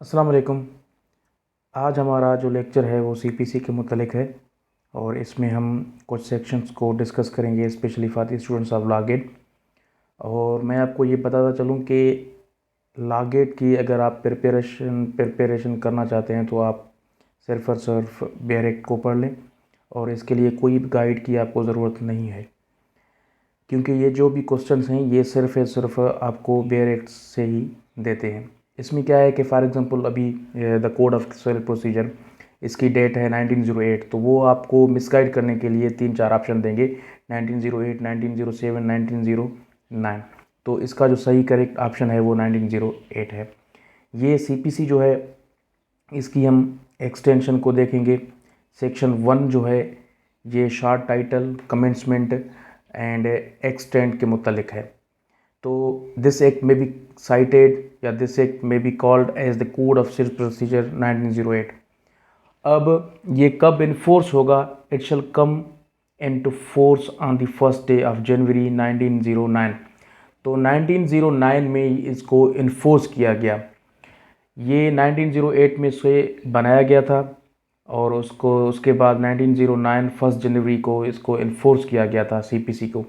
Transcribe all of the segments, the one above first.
अस्सलाम वालेकुम। आज हमारा जो लेक्चर है वो सीपीसी के मुतल्लिक है और इसमें हम कुछ सेक्शंस को डिस्कस करेंगे, specially for the students of law GATE. और मैं आपको ये बताता चलूँ कि लॉ गेट की अगर आप प्रिपरेशन करना चाहते हैं तो आप सिर्फ और सिर्फ बेयर एक्ट को पढ़ लें और इसके लिए कोई भी गाइड की आपको ज़रूरत नहीं है, क्योंकि ये जो भी क्वेश्चंस हैं ये सिर्फ आपको बेयर एक्ट से ही देते हैं। इसमें क्या है कि फॉर एग्जांपल अभी the code of civil procedure, इसकी डेट है 1908, तो वो आपको मिसगाइड करने के लिए 3-4 ऑप्शन देंगे, 1908, 1907, 1909। तो इसका जो सही करेक्ट ऑप्शन है वो 1908 है। ये सीपीसी जो है इसकी हम एक्सटेंशन को देखेंगे। सेक्शन 1 जो है ये short title, commencement and extend के मुतल्लिक है। तो this act may be cited या this act may be called as the code of civil procedure 1908। अब ये कब इन्फोर्स होगा? It shall come into force on the first day of January 1909। तो 1909 में ही इसको इन्फोर्स किया गया। ये 1908 में से बनाया गया था और उसके बाद 1909 फर्स्ट जनवरी को इसको इन्फोर्स किया गया था सीपीसी को।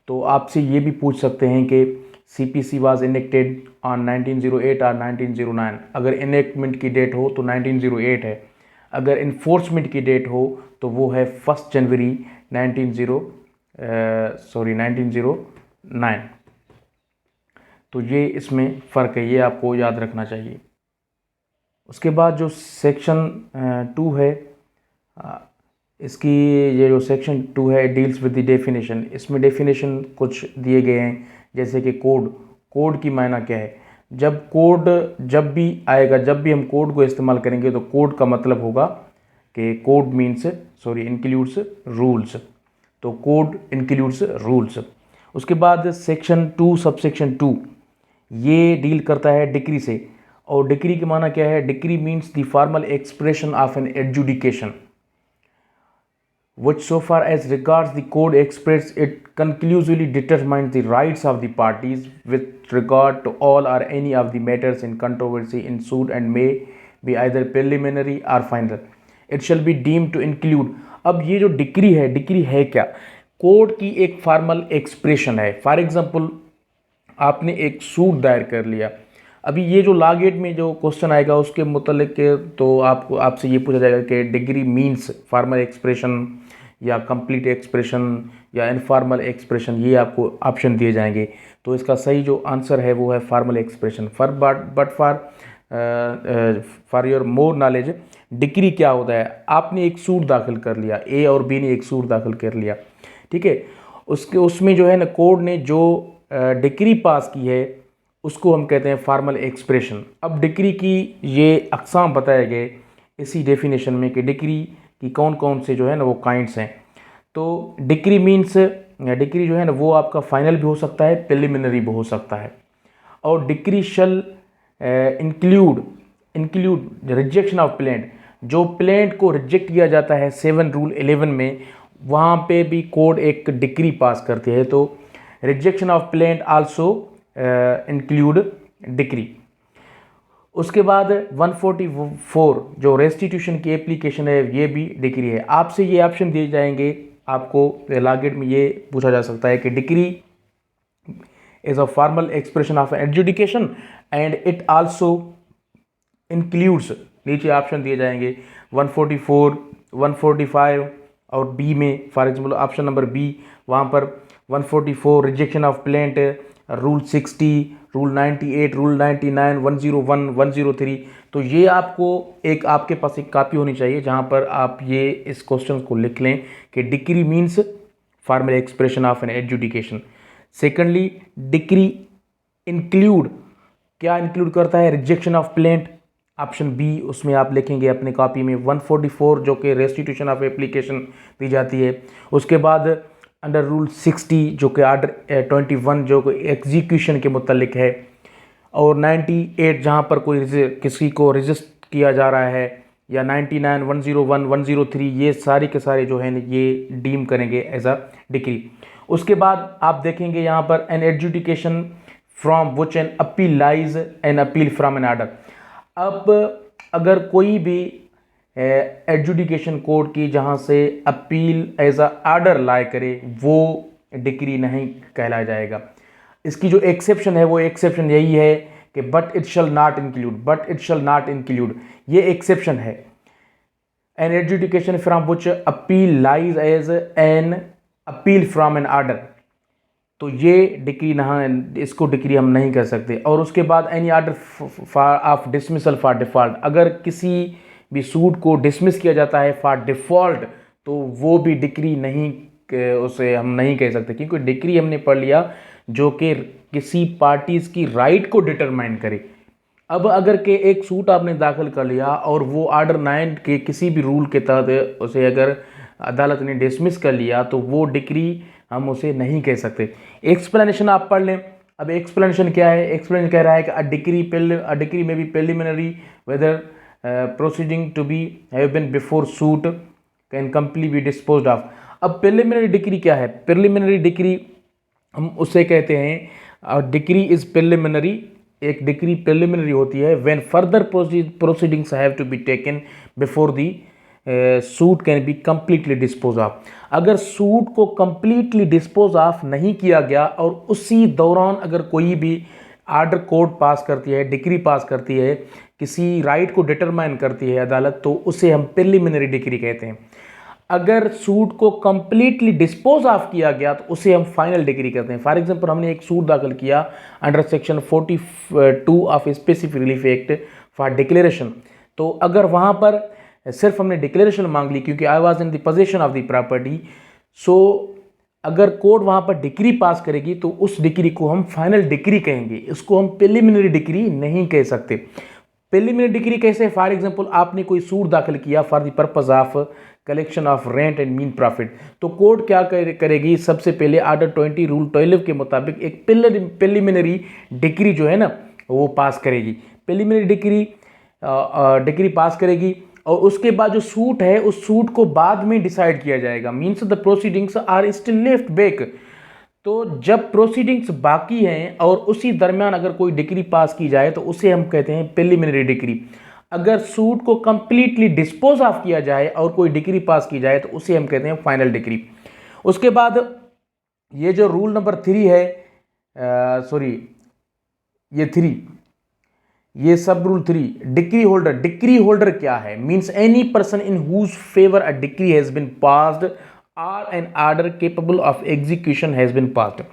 तो आपसे ये भी पूछ सकते हैं कि सीपीसी वाज इनेक्टेड ऑन 1908 और 1909। अगर इनेक्टमेंट की डेट हो तो 1908 है, अगर इन्फोर्समेंट की डेट हो तो वो है 1 जनवरी 1909। तो ये इसमें फ़र्क है, ये आपको याद रखना चाहिए। उसके बाद जो सेक्शन 2 है, इसकी ये जो सेक्शन 2 है डील्स विद द डेफिनेशन। इसमें डेफिनेशन कुछ दिए गए हैं, जैसे कि कोड की मायना क्या है। जब भी आएगा, जब भी हम कोड को इस्तेमाल करेंगे तो कोड का मतलब होगा कि कोड मीन्स इंक्लूड्स रूल्स। तो कोड इंक्लूड्स रूल्स। उसके बाद सेक्शन 2 सबसेक्शन 2 ये डील करता है डिक्री से। और डिक्री की माना क्या है? Decree means the formal expression of an adjudication which so far as regards the code express it conclusively determines the rights of the parties with regard to all or any of the matters in controversy in suit and may be either preliminary or final. It shall be deemed to include। अब ये जो decree है क्या? Code की एक formal expression है। For example आपने एक सूट दायर कर लिया। अभी ये जो लॉ गेट में जो क्वेश्चन आएगा उसके मुतल्लिक तो आपसे ये पूछा जाएगा कि डिग्री मीन्स फॉर्मल एक्सप्रेशन या कंप्लीट एक्सप्रेशन या इनफॉर्मल एक्सप्रेशन, ये आपको ऑप्शन दिए जाएंगे। तो इसका सही जो आंसर है वो है formal expression. For your more knowledge, degree क्या होता है? आपने एक सूट दाखिल कर लिया, ए और बी ने एक सूट दाखिल कर लिया, ठीक है। उसमें जो है ना कोड ने जो डिग्री पास की है उसको हम कहते हैं फॉर्मल एक्सप्रेशन। अब डिक्री की ये अक़साम बताए गए इसी डेफिनेशन में कि डिक्री की कौन कौन से जो है ना वो काइंड्स हैं। तो डिक्री जो है ना वो आपका फाइनल भी हो सकता है, प्रिलिमिनरी भी हो सकता है। और decree shall include rejection of plaint. जो प्लेंट को रिजेक्ट किया जाता है 7 रूल 11 में, वहाँ पे भी कोड एक डिक्री पास करती है। तो rejection of plaint also include decree. उसके बाद 144 जो रेस्टिट्यूशन की एप्लीकेशन है ये भी डिक्री है। आपसे ये ऑप्शन दिए जाएंगे, आपको लॉ गेट में ये पूछा जा सकता है कि decree is a formal expression of adjudication and it also includes. नीचे ऑप्शन दिए जाएंगे 144, 145 और बी में for example option number B, वहाँ पर 144 rejection of plaint, rule 60, rule 98, rule 99, 101, 103। तो ये आपको आपके पास एक कॉपी होनी चाहिए जहाँ पर आप ये इस क्वेश्चन को लिख लें कि decree means formal expression of an adjudication. Secondly, decree include क्या इंक्लूड करता है? Rejection of plaint. Option B, उसमें आप लिखेंगे अपने कॉपी में 144 जो कि रेस्टिट्यूशन ऑफ एप्लीकेशन दी जाती है। उसके बाद अंडर रूल 60 जो कि आर्डर 21 जो कि एग्जीक्यूशन के मुतल्लिक है, और 98 जहाँ पर किसी को रजिस्ट किया जा रहा है, या 99, 101, 103 ये सारे के सारे जो है ये डीम करेंगे एज अ डिक्री। उसके बाद आप देखेंगे यहाँ पर an adjudication from which an appeal lies an appeal from an order. अब अगर कोई भी एडजुडिकेशन कोर्ट की जहाँ से अपील एज अ आर्डर लाए करे, वो डिक्री नहीं कहला जाएगा। इसकी जो एक्सेप्शन है वो एक्सेप्शन यही है कि but it shall not include, but it shall not include, ये एक्सेप्शन है। An adjudication from which appeal lies as an appeal from an order, तो ये डिक्री नहीं, इसको डिक्री हम नहीं कर सकते। और उसके बाद any order for of dismissal for default, अगर किसी भी सूट को डिसमिस किया जाता है फॉर डिफ़ॉल्ट, तो वो भी डिक्री नहीं, उसे हम नहीं कह सकते, क्योंकि डिक्री हमने पढ़ लिया जो कि किसी पार्टीज की राइट को डिटरमाइन करे। अब अगर के एक सूट आपने दाखिल कर लिया और वो ऑर्डर 9 के किसी भी रूल के तहत उसे अगर अदालत ने डिसमिस कर लिया, तो वो डिक्री हम उसे नहीं कह सकते। एक्सप्लेनेशन आप पढ़ लें। अब एक्सप्लेनेशन क्या है? एक्सप्लेनेशन कह रहा है कि a decree may be preliminary whether proceeding to be have been before suit can completely be disposed of. अब प्रिलिमिनरी डिक्री क्या है? प्रिलिमिनरी डिक्री हम उसे कहते हैं, डिक्री इज प्रिलिमिनरी, एक डिक्री प्रिलिमिनरी होती है when further proceedings have to be taken before the suit can be completely dispose of. अगर सूट को कंप्लीटली डिस्पोज ऑफ नहीं किया गया और उसी दौरान अगर कोई भी आर्डर कोर्ट पास करती है, डिक्री पास करती है, किसी राइट को डिटरमाइन करती है अदालत, तो उसे हम प्रिलिमिनरी डिक्री कहते हैं। अगर सूट को कंप्लीटली डिस्पोज ऑफ किया गया तो उसे हम फाइनल डिक्री कहते हैं। फॉर एग्जांपल, हमने एक सूट दाखिल किया under section 42 of specific relief act for declaration, तो अगर वहाँ पर सिर्फ हमने डिक्लेरेशन मांग ली क्योंकि I was in the position of the property, so अगर कोर्ट वहाँ पर डिक्री पास करेगी तो उस डिक्री को हम फाइनल डिक्री कहेंगे, इसको हम प्रिलिमिनरी डिक्री नहीं कह सकते। प्रिलिमिनरी डिक्री कैसे? फॉर एग्जांपल, आपने कोई सूट दाखिल किया for the purpose of collection of rent and mean profit, तो कोर्ट क्या करेगी? सबसे पहले ऑर्डर 20 रूल 12 के मुताबिक एक प्रिलिमिनरी डिक्री जो है ना वो पास करेगी। प्रिलिमिनरी डिक्री पास करेगी और उसके बाद जो सूट है उस सूट को बाद में डिसाइड किया जाएगा। Means the proceedings are still left back. तो जब प्रोसीडिंग्स बाकी हैं और उसी दरमियान अगर कोई डिक्री पास की जाए तो उसे हम कहते हैं प्रिलिमिनरी डिक्री। अगर सूट को कंप्लीटली डिस्पोज ऑफ किया जाए और कोई डिक्री पास की जाए तो उसे हम कहते हैं फाइनल डिक्री। उसके बाद ये जो रूल नंबर 3 है, ये सब rule 3, decree holder. Decree holder क्या है? Means any person in whose favour a decree has been passed और an order capable of execution has been passed.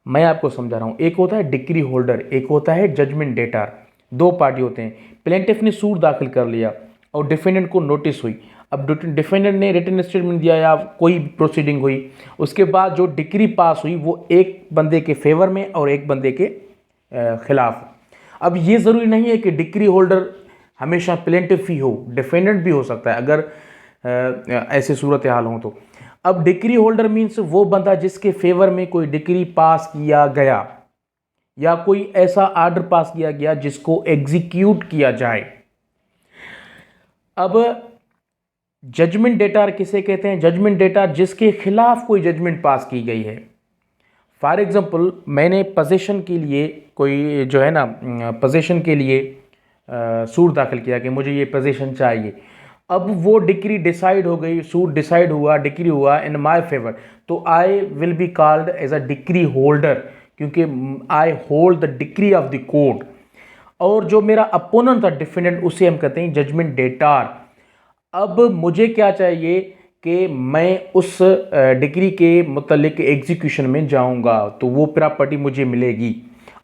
मैं आपको समझा रहा हूं, एक होता है डिक्री होल्डर, एक होता है जजमेंट डेटर। दो पार्टी होते हैं। प्लेंटिफ ने सूट दाखिल कर लिया और डिफेंडेंट को नोटिस हुई। अब डिफेंडेंट ने रिटन स्टेटमेंट दिया या कोई प्रोसीडिंग हुई, उसके बाद जो डिक्री पास हुई वो एक बंदे के फेवर में और एक बंदे के खिलाफ। अब ये ज़रूरी नहीं है कि डिक्री होल्डर हमेशा प्लेंटिफ ही हो, डिफेंडेंट भी हो सकता है अगर ऐसे सूरत हाल हो तो। अब डिक्री होल्डर मीन्स वो बंदा जिसके फेवर में कोई डिक्री पास किया गया या कोई ऐसा ऑर्डर पास किया गया जिसको एग्जीक्यूट किया जाए। अब जजमेंट डेटर किसे कहते हैं? जजमेंट डेटर जिसके खिलाफ कोई जजमेंट पास की गई है। फॉर एग्जांपल, मैंने पोजीशन के लिए कोई जो है ना पोजीशन के लिए सूट दाखिल किया कि मुझे ये पोजीशन चाहिए। अब वो डिक्री डिसाइड हो गई, सूट डिसाइड हुआ, डिक्री हुआ इन माय फेवर, तो I will be called as a decree holder क्योंकि I hold the decree of the court. और जो मेरा अपोनेंट था डिफेंडेंट, उसे हम कहते हैं जजमेंट डेटर। अब मुझे क्या चाहिए कि मैं उस डिक्री के मुतल्लिक एग्जीक्यूशन में जाऊंगा तो वो प्रॉपर्टी मुझे मिलेगी,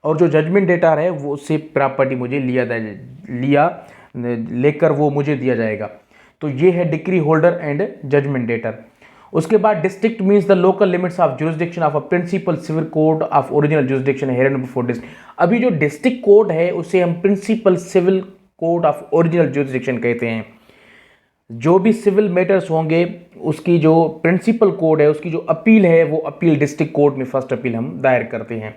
और जो जजमेंट डेटर है वो उससे प्रॉपर्टी मुझे लेकर वो मुझे दिया जाएगा। तो ये है decree holder and judgement debtor. उसके बाद district means the local limits of jurisdiction of a principal civil court of original jurisdiction here before district. अभी जो डिस्ट्रिक्ट कोड है उसे हम principal civil court of original jurisdiction कहते हैं। जो भी सिविल मैटर्स होंगे उसकी जो प्रिंसिपल कोड है, उसकी जो अपील है, वो अपील डिस्ट्रिक्ट कोर्ट में फर्स्ट अपील हम दायर करते हैं।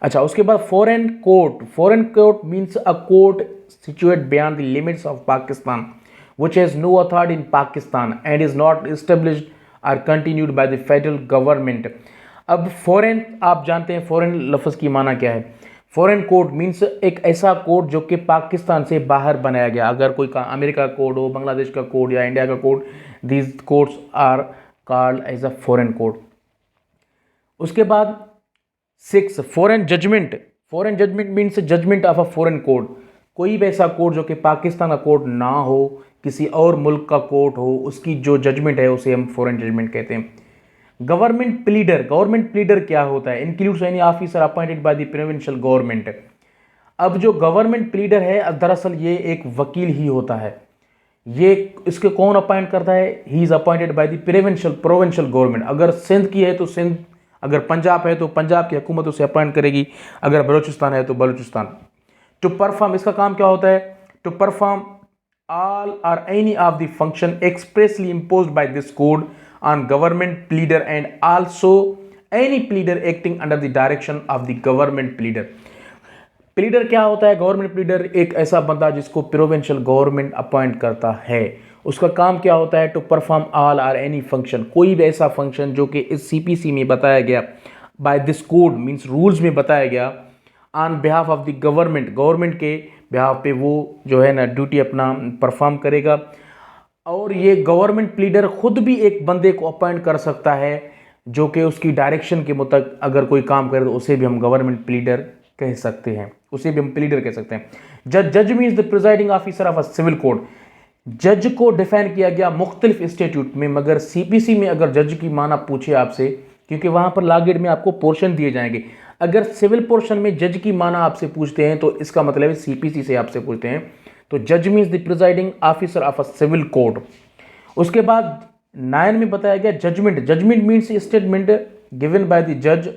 अच्छा, उसके बाद foreign court. Foreign court means a court situate beyond the limits of Pakistan which has no authority in Pakistan and is not established or continued by the federal government। अब foreign, आप जानते हैं फॉरेन लफ्ज़ की माना क्या है? फॉरेन कोड मीन्स एक ऐसा कोड जो कि पाकिस्तान से बाहर बनाया गया। अगर कोई अमेरिका का कोड हो, बांग्लादेश का कोड या इंडिया का court, these courts are called as a foreign court. उसके बाद 6 foreign judgement. Foreign judgement means judgement of a foreign court. कोई भी ऐसा कोड जो कि पाकिस्तान का कोड ना हो, किसी और मुल्क का कोड हो, उसकी जो जजमेंट है उसे हम फॉरेन जजमेंट कहते हैं। Government pleader. गवर्नमेंट प्लीडर क्या होता है? Includes any officer appointed by the provincial government. अब जो गवर्नमेंट प्लीडर है दरअसल ये एक वकील ही होता है। ये इसके कौन अपॉइंट करता है? He is appointed by the provincial government. अगर सिंध की है तो सिंध, अगर पंजाब है तो पंजाब की हुकूमत उसे अपॉइंट करेगी, अगर बलूचिस्तान है तो बलूचिस्तान। टू परफॉर्म, इसका काम क्या होता है? To perform all or any of the function expressly imposed by this code on government pleader and also any pleader acting under the direction of the government pleader। Pleader क्या होता है? Government pleader एक ऐसा बंदा जिसको provincial government appoint करता है। उसका काम क्या होता है? टू परफॉर्म ऑल और एनी फंक्शन, कोई भी ऐसा फंक्शन जो कि इस सीपीसी में बताया गया, by this code means rules में बताया गया, on behalf of the government, government के बिहाफ पे वो जो है ना ड्यूटी अपना परफॉर्म करेगा। और ये गवर्नमेंट प्लीडर खुद भी एक बंदे को अपॉइंट कर सकता है जो कि उसकी डायरेक्शन के मुताबिक अगर कोई काम करे तो उसे भी हम गवर्नमेंट प्लीडर कह सकते हैं, उसे भी हम प्लीडर कह सकते हैं। जज means the presiding officer of a civil code. जज को डिफाइन किया गया मुख्तलिफ इंस्टीट्यूट में, मगर सीपीसी में अगर जज की माना पूछे आपसे, क्योंकि वहां पर लॉ गेट में आपको पोर्शन दिए जाएंगे, अगर सिविल पोर्शन में जज की माना आपसे पूछते हैं तो इसका मतलब है सीपीसी से आपसे पूछते हैं तो जज means the presiding officer of a civil code. उसके बाद 9 में बताया गया judgement. Judgement means statement given by the जज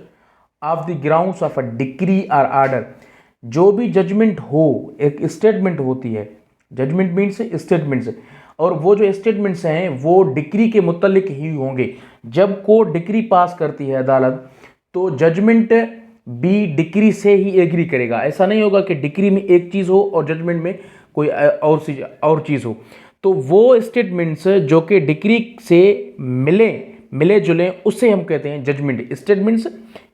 of the grounds of a decree और आर्डर। जो भी जजमेंट हो एक स्टेटमेंट होती है। जजमेंट मीन्स स्टेटमेंट्स, और वो जो स्टेटमेंट्स हैं वो डिक्री के मुतल्लिक ही होंगे। जब कोर्ट डिक्री पास करती है अदालत तो जजमेंट भी डिक्री से ही एग्री करेगा। ऐसा नहीं होगा कि डिक्री में एक चीज़ हो और जजमेंट में कोई और चीज़ हो। तो वो स्टेटमेंट्स जो कि डिक्री से मिले जुले उसे हम कहते हैं judgement. Statements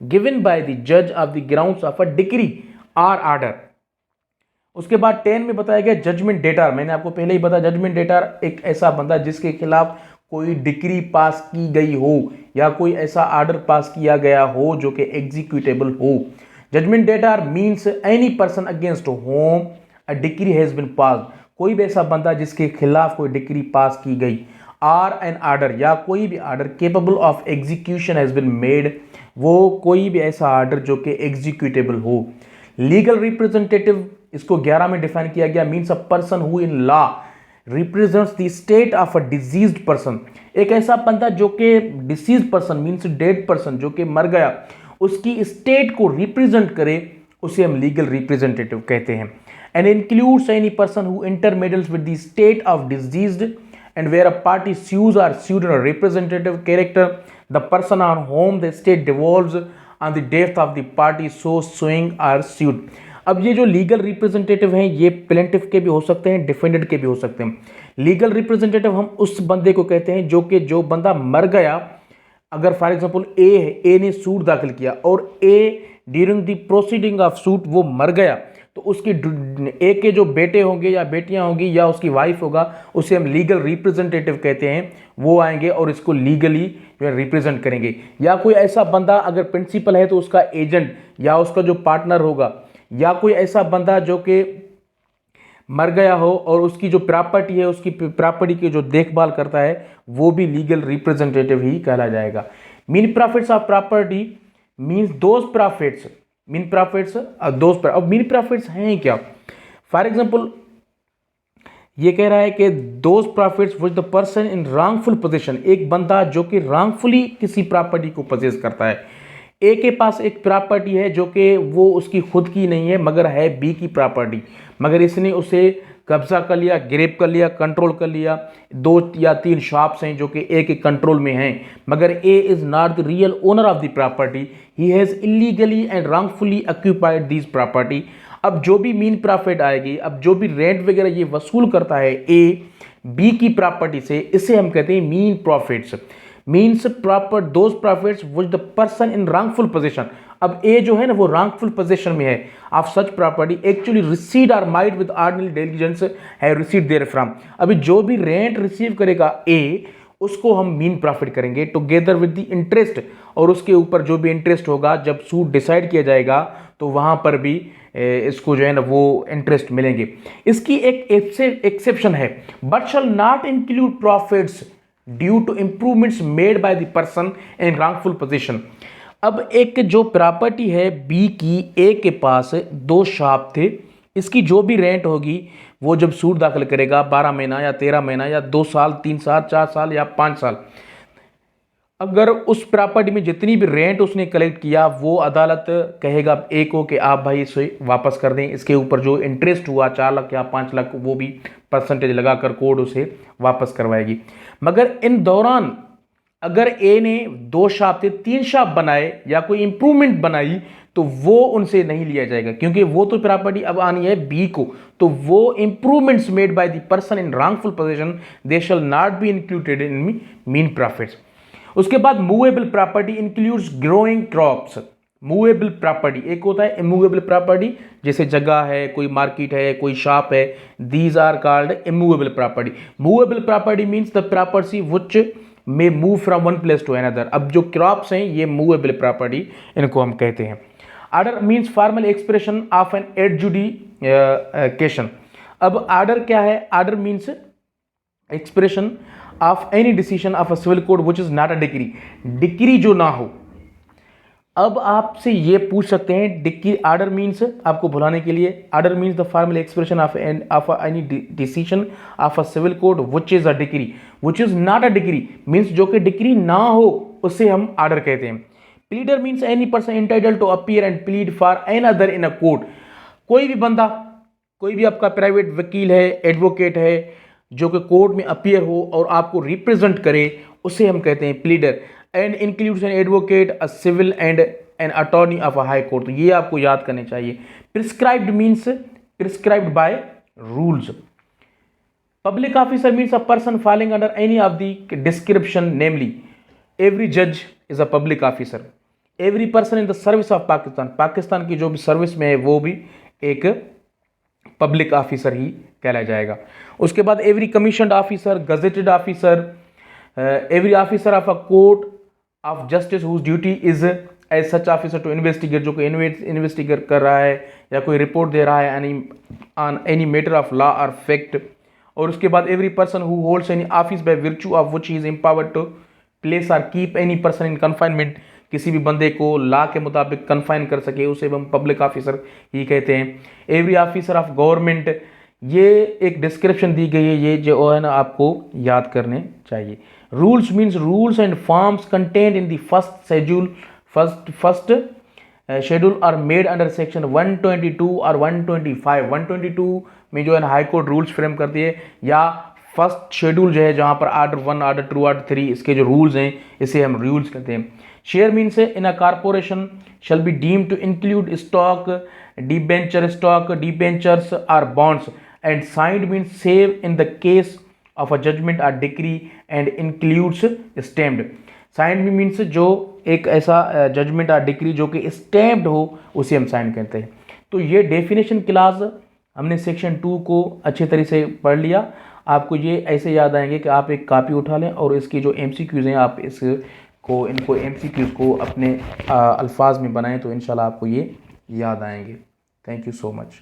given by the जज of the grounds of a decree or order. उसके बाद 10 में बताया गया जजमेंट डेटार। मैंने आपको पहले ही बताया जजमेंट डेटार एक ऐसा बंदा जिसके खिलाफ कोई डिक्री पास की गई हो या कोई ऐसा आर्डर पास किया गया हो जो कि एग्जीक्यूटेबल हो। Judgement debtor means any person against whom a decree has been pass. कोई भी ऐसा बंदा जिसके खिलाफ कोई डिक्री पास की गई, आर एन आर्डर या कोई भी order capable of execution has been made, वो कोई भी ऐसा आर्डर जो कि एग्जीक्यूटेबल हो। लीगल रिप्रेजेंटेटिव, इसको 11 में डिफाइन किया गया, means a person who in law represents the state of a diseased person. एक ऐसा बंदा जो कि disease person means dead person जो कि मर गया, उसकी स्टेट को रिप्रेजेंट करे, उसे हम लीगल रिप्रेजेंटेटिव कहते हैं। And includes any person who intermediates with the state of deceased and where a party sues or sued in a representative character, the person on whom the state devolves on the death of the party so suing or sued। अब ये जो legal representative हैं ये plaintiff के भी हो सकते हैं, डिफेंडेंट के भी हो सकते हैं। लीगल रिप्रेजेंटेटिव हम उस बंदे को कहते हैं जो बंदा मर गया, अगर फॉर एग्जांपल ए ने सूट दाखिल किया और A during the proceeding of suit वो मर गया, तो उसकी ए के जो बेटे होंगे या बेटियां होंगी या उसकी वाइफ होगा, उसे हम लीगल रिप्रेजेंटेटिव कहते हैं। वो आएंगे और इसको लीगली जो है रिप्रेजेंट करेंगे। या कोई ऐसा बंदा अगर प्रिंसिपल है तो उसका एजेंट या उसका जो पार्टनर होगा, या कोई ऐसा बंदा जो कि मर गया हो और उसकी जो प्रॉपर्टी है उसकी प्रॉपर्टी की जो देखभाल करता है वो भी लीगल रिप्रेजेंटेटिव ही कहला जाएगा। Mean profits of property means those profits, mean profits those. अब मीन प्रॉफिट्स हैं क्या? फॉर एग्जांपल ये कह रहा है कि those profits which the person in wrongful position, एक बंदा जो कि रॉन्गफुली किसी प्रॉपर्टी को पोजेस करता है। ए के पास एक प्रॉपर्टी है जो कि वो उसकी खुद की नहीं है मगर है बी की प्रॉपर्टी, मगर इसने उसे कब्जा कर लिया, ग्रेप कर लिया, कंट्रोल कर लिया। 2 या 3 शॉप्स हैं जो कि ए के कंट्रोल में हैं, मगर A is not the real owner of the property, he has illegally and wrongfully occupied this property. अब जो भी मीन प्रॉफिट आएगी, अब जो भी रेंट वगैरह ये वसूल करता है ए बी की प्रॉपर्टी से, इसे हम कहते हैं mean profits. Means proper those profits which the person in wrongful position. अब ए जो है ना वो wrongful possession में है of such property actually received और माइट विद ऑर्डिनरी डिलिजेंस है रिसीव्ड देयर फ्रॉम। अभी जो भी रेंट रिसीव करेगा ए, उसको हम मीन प्रॉफिट करेंगे टुगेदर विद द इंटरेस्ट, और उसके ऊपर जो भी इंटरेस्ट होगा जब सूट डिसाइड किया जाएगा तो वहां पर भी इसको जो है ना वो इंटरेस्ट मिलेंगे। इसकी एक एक्सेप्शन है, but shall not include profits due to improvements made by the person in wrongful position. अब एक जो प्रॉपर्टी है बी की, ए के पास 2 शॉप थे, इसकी जो भी रेंट होगी वो जब सूट दाखिल करेगा 12 महीना या 13 महीना या 2 साल 3 साल 4 साल या 5 साल, अगर उस प्रॉपर्टी में जितनी भी रेंट उसने कलेक्ट किया वो अदालत कहेगा ए को कि आप भाई इसे वापस कर दें, इसके ऊपर जो इंटरेस्ट हुआ 4 लाख या 5 लाख वो भी परसेंटेज लगाकर कोर्ट उसे वापस करवाएगी। मगर इन दौरान अगर ए ने 2 शॉप थे 3 शॉप बनाए या कोई इंप्रूवमेंट बनाई तो वो उनसे नहीं लिया जाएगा, क्योंकि वो तो प्रॉपर्टी अब आनी है बी को, तो वो improvements made by the person in wrongful position they shall not be included in mean profits. उसके बाद movable property includes growing crops. Movable property एक होता है इमूवेबल प्रॉपर्टी, जैसे जगह है, कोई मार्केट है, कोई शॉप है, these are called immovable property. Movable property means the property which may move from one place to another. अब जो क्रॉप्स हैं ये मूवेबल प्रॉपर्टी इनको हम कहते हैं। Order means formal expression of an adjudication. अब ऑर्डर क्या है? Order means expression of any decision of a civil court which is not a decree. Decree जो ना हो। अब आपसे ये पूछ सकते हैं डिक्री ऑर्डर मींस, आपको भुलाने के लिए, order means the formal expression of any decision of a civil court which is a decree, which is not a decree means जो कि डिक्री ना हो उसे हम ऑर्डर कहते हैं। Pleader means any person entitled to appear and plead for any other in a court. कोई भी बंदा, कोई भी आपका प्राइवेट वकील है, एडवोकेट है, जो कि कोर्ट में अपीयर हो और आपको रिप्रेजेंट करे, उसे हम कहते हैं pleader. And includes an advocate, a civil and an attorney of a High Court. तो ये आपको याद करने चाहिए। Prescribed means prescribed by rules. Public officer means a person falling under any of the description, namely every जज is a public officer, every person in the service of Pakistan. Pakistan की जो भी सर्विस में है वो भी एक पब्लिक ऑफिसर ही कहला जाएगा। उसके बाद every commissioned officer, gazetted officer, every officer of a court of justice whose duty is as such officer to investigate, जो कि इन्वेस्टिगेट कर रहा है या कोई रिपोर्ट दे रहा है on any matter of law और फैक्ट। और उसके बाद every person who holds any office by virtue of which he is empowered to place और keep any person in confinement. किसी भी बंदे को लॉ के मुताबिक कन्फाइन कर सके उसे हम पब्लिक ऑफिसर ही कहते हैं। एवरी ऑफिसर ऑफ गवर्नमेंट, ये एक डिस्क्रिप्शन दी गई है, ये जो है ना आपको याद करने चाहिए। Rules means rules and forms contained in the first schedule are made under section 122 और 125। 122 में जो है ना हाई कोर्ट रूल्स फ्रेम करती है, या फर्स्ट शेड्यूल जो है जहां पर ऑर्डर 1, ऑर्डर 2, ऑर्डर 3 इसके जो रूल्स हैं इसे हम रूल्स कहते हैं। Share means in a corporation shall be deemed to include stock, debenture stock, debentures और bonds, and signed means save in the case of a judgement और decree and includes stamped. Signed भी means जो एक ऐसा judgement और decree जो कि stamped हो उसे हम साइन कहते हैं। तो ये डेफिनेशन क्लास हमने सेक्शन 2 को अच्छे तरह से पढ़ लिया। आपको ये ऐसे याद आएंगे कि आप एक कॉपी उठा लें और इसकी जो MCQs हैं आप इनको MCQs को अपने अल्फाज में बनाएं, तो इंशाल्लाह आपको ये याद आएंगे। Thank you so much.